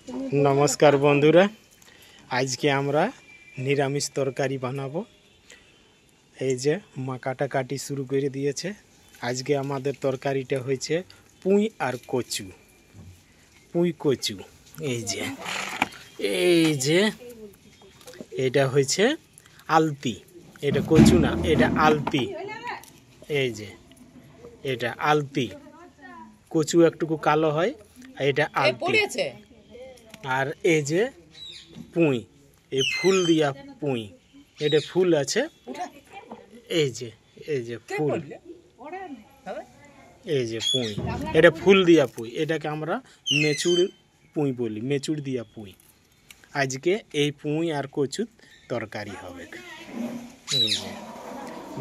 नमस्कार बंधुरा आज के आमरा निरामिष तरकारी बनाबो। এই যে মা কাটাকাটি শুরু করে দিয়েছে। আজকে আমাদের তরকারিটা হয়েছে পুঁই আর কচু। পুঁই কচু এই যে এটা হয়েছে আলতি, এটা কচু না, এটা আলতি। এই যে এটা আলতি, কচু একটুকু কালো হয়, এটা আলতি। আর এই যে পুঁই, এই ফুল দিয়া পুঁই, এটা ফুল আছে। এই যে ফুল, এই যে পুঁই, এটা ফুল দিয়া পুঁই, এটাকে আমরা মেচুর পুঁই বলি, মেচুর দিয়া পুঁই। আজকে এই পুঁই আর কচুর তরকারি হবে। এই যে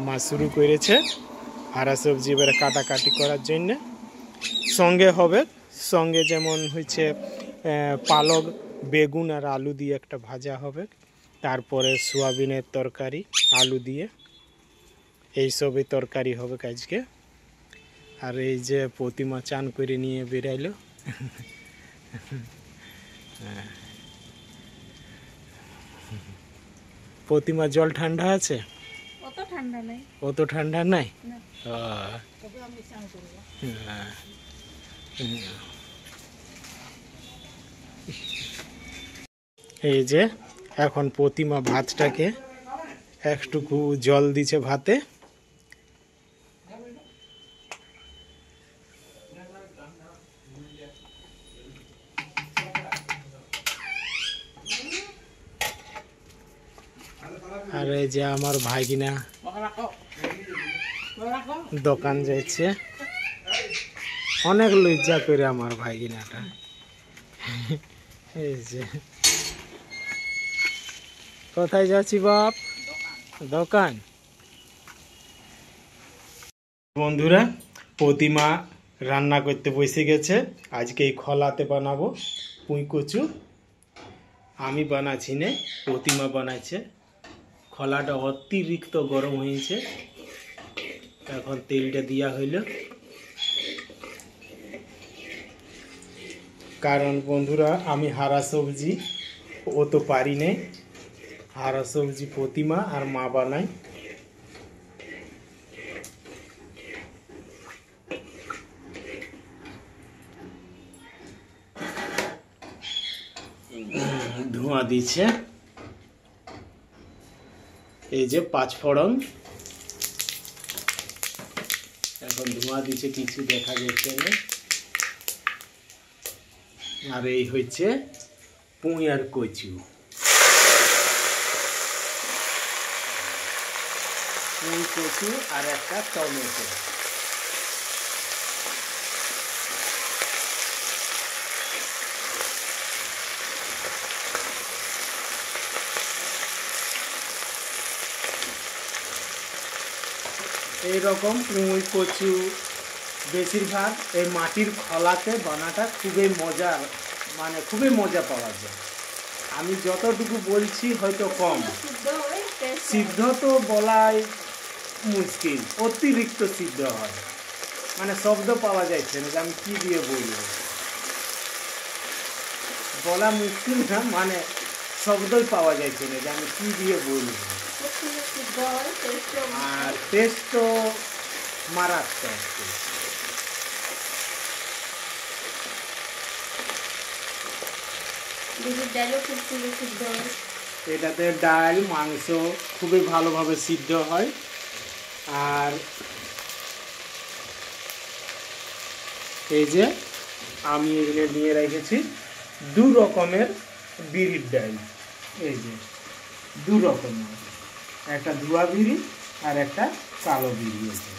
মা শুরু করেছে হারা সবজি এবারে কাটাকাটি করার জন্য। সঙ্গে হবে, সঙ্গে যেমন হচ্ছে পালক, বেগুন আর আলু দিয়ে একটা ভাজা হবে, তারপরে সোয়াবিনের তরকারি আলু দিয়ে, এইসবই তরকারি হবে আজকে। আর এই যে প্রতিমা চান করে নিয়ে বেরাইলো। প্রতিমা জল ঠান্ডা আছে? অত ঠান্ডা নাই। অত ঠান্ডা নাই? এই যে এখন প্রতিমা ভাতটাকে একটুকু জল দিছে ভাতে। আর এই যে আমার ভাগিনা দোকান যাচ্ছে, অনেক লজ্জা করে আমার ভাগিনাটা। এই যে কোথায় যাচ্ছি বাপ? দোকান। বন্ধুরা প্রতিমা রান্না করতে বসে গেছে। আজকে এই খলাতে বানাবো পুঁই কচু। আমি বানাচ্ছি না, প্রতিমা বানাচ্ছে। খলাটা অতিরিক্ত গরম হয়েছে, এখন তেলটা দিয়া হইল। কারণ বন্ধুরা আমি হারা সবজি ও তো পারি না, হারা সবজি প্রতিমা আর মা বানাই। ধোঁয়া দিচ্ছে, এই যে পাঁচফোড়ন এখন ধোঁয়া দিচ্ছে, কিছু দেখা যাচ্ছে না। আর এই হচ্ছে পুঁই আর কচু, পুঁই কচু আর একটা টমেটো। এইরকম পুঁই কচু বেশিরভাগ এই মাটির খলাতে বানাটা খুবই মজা, মানে খুবই মজা পাওয়া যায়। আমি যতটুকু বলছি হয়তো কম, সিদ্ধ তো বলাই মুশকিল, অতিরিক্ত সিদ্ধ হয়, মানে শব্দ পাওয়া যাচ্ছে না যে আমি কি দিয়ে বলবো, বলা মুশকিল না, মানে শব্দই পাওয়া যাচ্ছে না যে আমি কি দিয়ে বলবো। আর টেস্ট তো মারাত্মক। এটাতে ডাল মাংস খুবই ভালোভাবে সিদ্ধ হয়। আর এই যে আমি এগুলো নিয়ে রেখেছি দু রকমের বিরির ডাল, এই যে দু রকমের, একটা ধোয়া বিরি আর একটা কালো বিরি আছে।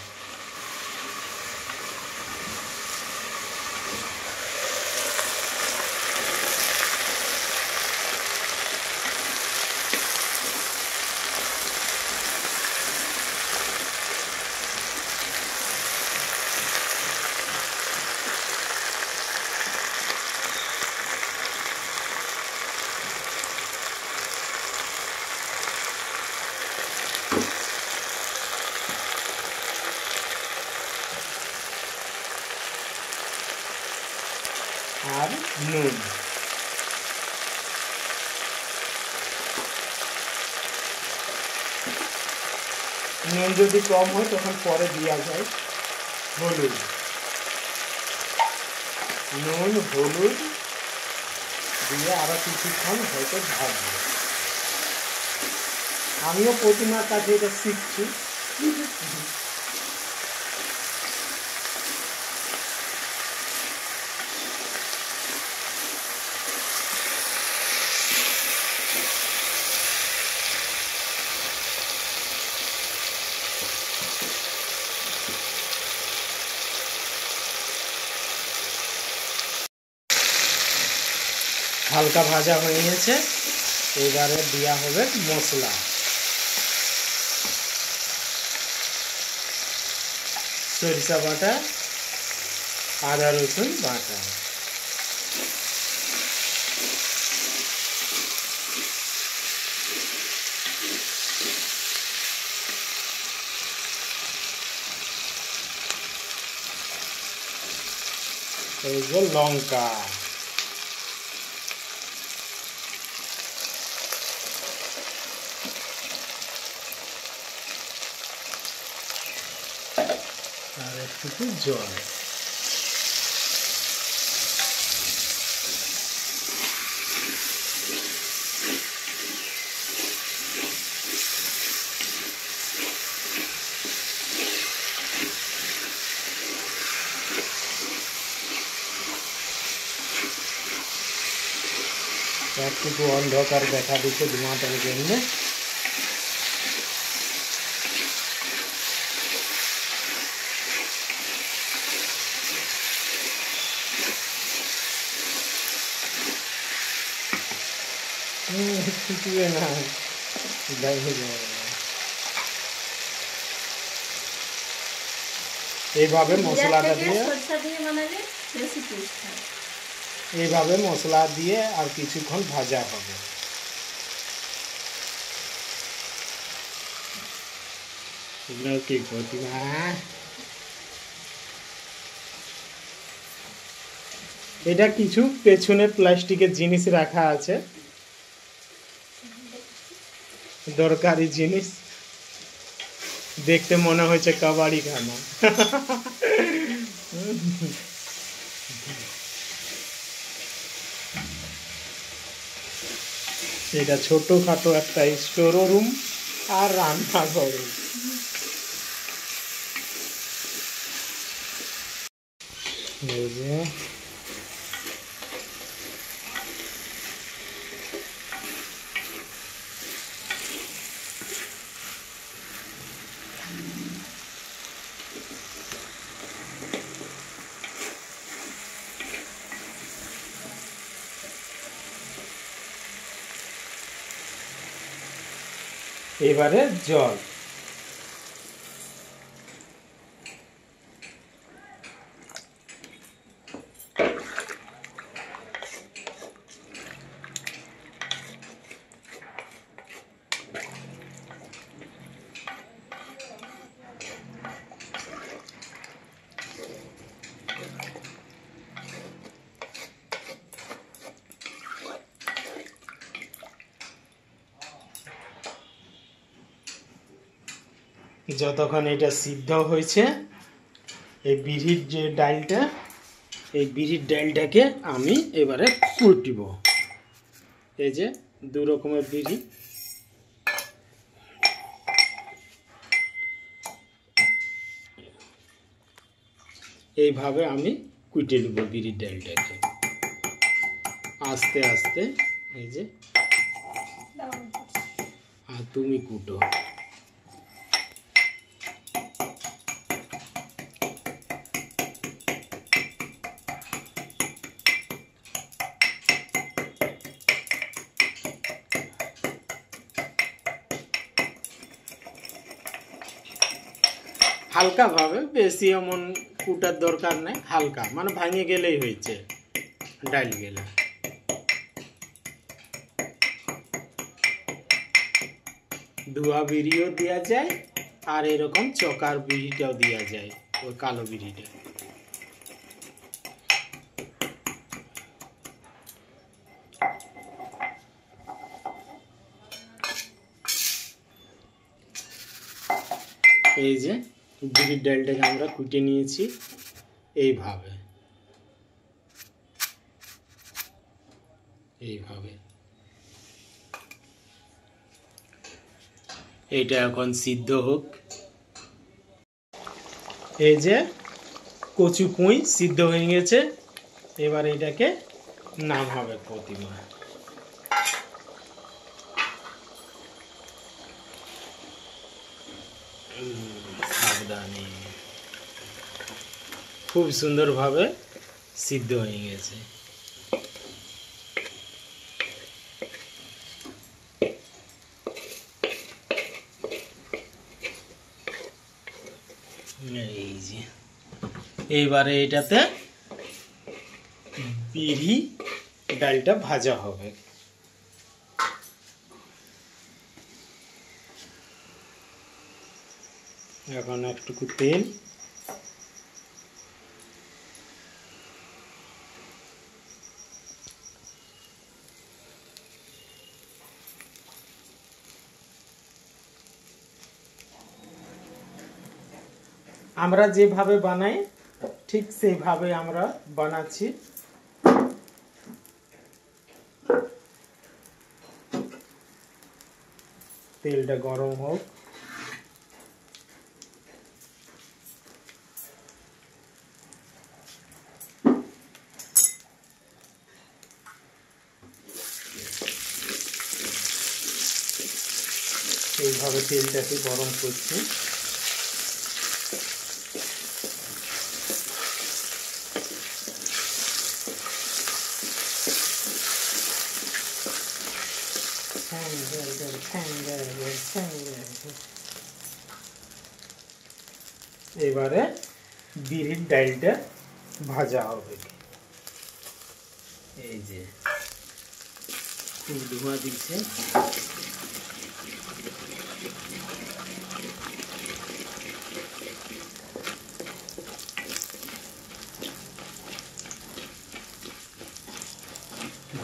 নুন যদি কম হয় তখন পরে দেওয়া যায় হলুদ, নুন হলুদ দিয়ে আরো কিছুক্ষণ হয়তো ভাজবো। আমিও প্রতিমার কাছে এটা শিখছি। হালকা ভাজা হয়ে গেছে, এবারে দেওয়া হবে মশলা। সরিষা বাটা, আদা রসুন বাটা, এই যে লঙ্কা, আর একটু জল। একটু অন্ধকার দেখা দিচ্ছে ধোঁয়াটার জন্য। এইভাবে মশলাটা দিয়ে, এইভাবে মশলা দিয়ে আর কিছুক্ষণ ভাজা হবে। কি প্রতিমা, এটা কিছু পেছনে প্লাস্টিকের জিনিস রাখা আছে, দরকারি জিনিস। দেখতে মনে হচ্ছে কাবাডি খানা। এটা ছোটখাটো একটা স্টোর রুম আর রান্নাঘর। এই যে এবারে জল। যতক্ষণ এটা সিদ্ধ হয়েছে, এই বিরির যে ডালটা, এই বিরির ডালটাকে আমি এবারে কুটব। এই যে দু রকমের বিরি, এইভাবে আমি কুটে নেব বিরির ডালটাকে আস্তে আস্তে। এই যে, আর তুমি কুটো। হালকা ভাবে, বেশি এমন কুটার দরকার নেই, হালকা মানে ভাঙে গেলেই হয়েছে ডাল গেলে। ধোয়া বিরিও দেওয়া যায় আর এরকম চকার বিরিটাও দেওয়া যায়, ওই কালো বিরিটা। এই যে বিরির ডালটাকে আমরা কুটে নিয়েছি এইভাবে এইভাবে। এইটা এখন সিদ্ধ হোক। এই যে কচু পুঁই সিদ্ধ হয়ে গেছে, এবার এটাকে নামাবে প্রতিমা। সাবধানে, খুব সুন্দরভাবে সিদ্ধ হয়ে গেছে। এই যে এইবারে এটাতে বিরি ডালটা ভাজা হবে। এখন একটুকু তেল, আমরা যেভাবে বানাই ঠিক সেইভাবে আমরা বানাচ্ছি। তেলটা গরম হোক। এইভাবে তেলটাকে গরম করছি। এবারে বিরির ডালটা ভাজা হবে। এই যে খুব ধোঁয়া দিচ্ছে।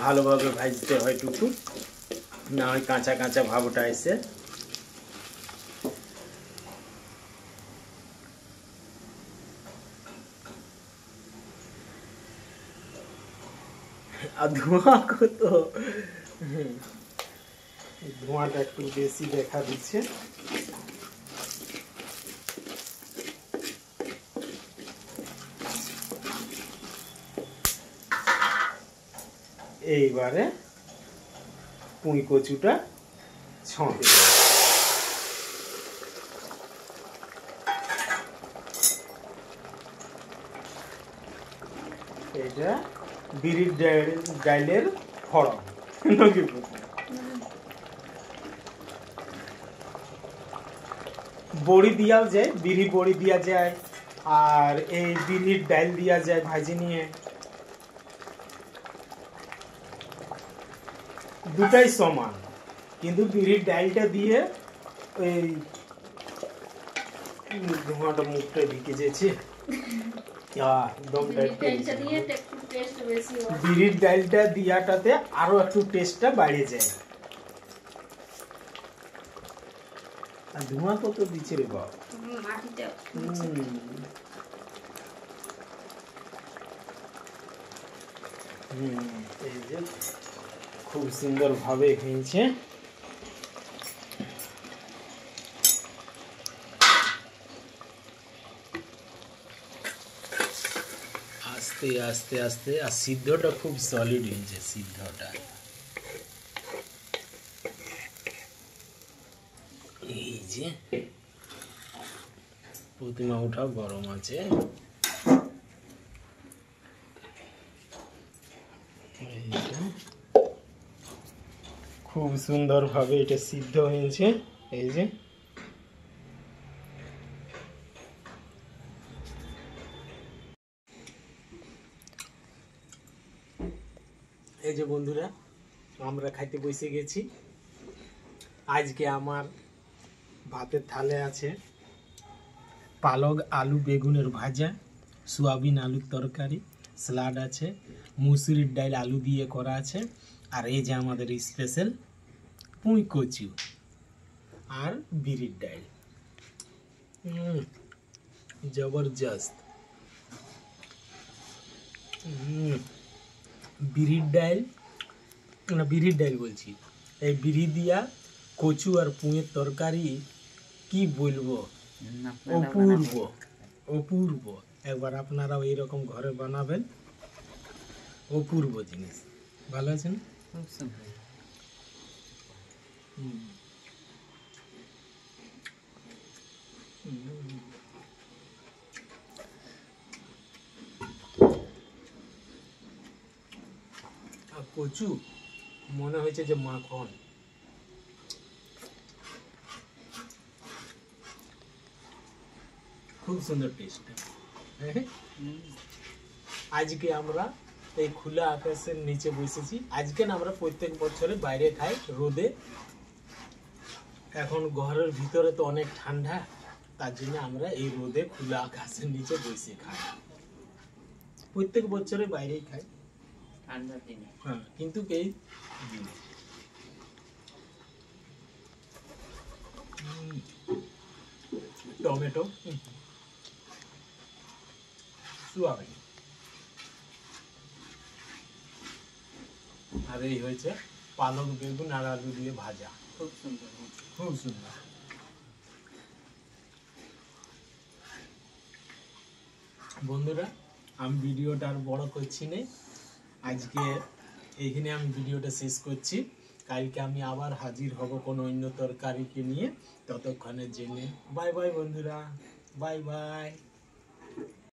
ভালোভাবে ভাজতে হয় টুকু, না হয় কাঁচা কাঁচা ভাবটা এসে। আর ধোঁয়া কত, ধোঁয়াটা একটু বেশি দেখা দিচ্ছে। এইবারে পুঁই কচুটা ছঁকে দেব। এটা বিরির ডালের ফড়ন নাকি? বড়ি দিয়াও যায়, বিরি বড়ি দিয়া যায়, আর এই বিরির ডাল দিয়া যায় ভাজি নিয়ে। দুটাই সমান, কিন্তু বিরির ডালটা দিয়ে ওই ধোঁয়াটা মুখটা ঢুকে যেছে। বিরির ডালটা দিয়াটাতে আরো একটু টেস্টটা বাড়ে যায়। আর ধোঁয়া কত দিচ্ছে রে বাবা। এই যে খুব সুন্দর ভাবে হয়েছে। আস্তে আস্তে আস্তে, আর সিদ্ধটা খুব সলিড হয়েছে। সিদ্ধটা এই যে প্রতিমা উঠাও গরম আছে। খুব সুন্দর ভাবে এটা সিদ্ধ হয়েছে। এই যে এই যে বন্ধুরা, আমরা খাইতে বসে গেছি। আজকে আমার ভাতের থালে আছে পালক আলু বেগুনের ভাজা, সোয়াবিন আলুর তরকারি, স্যালাড আছে, মুসুরির ডাল আলু দিয়ে করা আছে, আর এই যে আমাদের স্পেশাল পুঁই কচু আর বিরির ডাল। জবরদস্ত। বিরির ডাল, না বিরির ডাল বলছি, এই বিরি দিয়া কচু আর পুঁয়ের তরকারি কি বলবো, অপূর্ব অপূর্ব। একবার আপনারাও এইরকম ঘরে বানাবেন, অপূর্ব জিনিস। ভালো আছেন? কচু মনে হয়েছে যে মাখন। খুব সুন্দর টেস্ট। আজকে আমরা এই খোলা আকাশের নিচে বসেছি। আজকে না আমরা প্রত্যেক বছরে বাইরে খাই রোদে, এখন ঘরের ভিতরে তো অনেক ঠান্ডা, তার জন্য আমরা এই রোদে খোলা আকাশের নিচে বসে খাই। প্রত্যেক বছরে বাইরেই খাই ঠান্ডার দিনে, হ্যাঁ, কিন্তু এই দিনে টমেটো সোয়াবিন আর এই হয়েছে পালক বেগুন আর আলু দিয়ে ভাজা। খুব সুন্দর, খুব সুন্দর। বন্ধুরা, আমি ভিডিওটা আর বড় করছি না, আজকে এইখানে আমি ভিডিওটা শেষ করছি। কালকে আমি আবার হাজির হব কোনো অন্য তরকারিকে নিয়ে। ততক্ষণের জন্য বাই বাই বন্ধুরা, বাই বাই।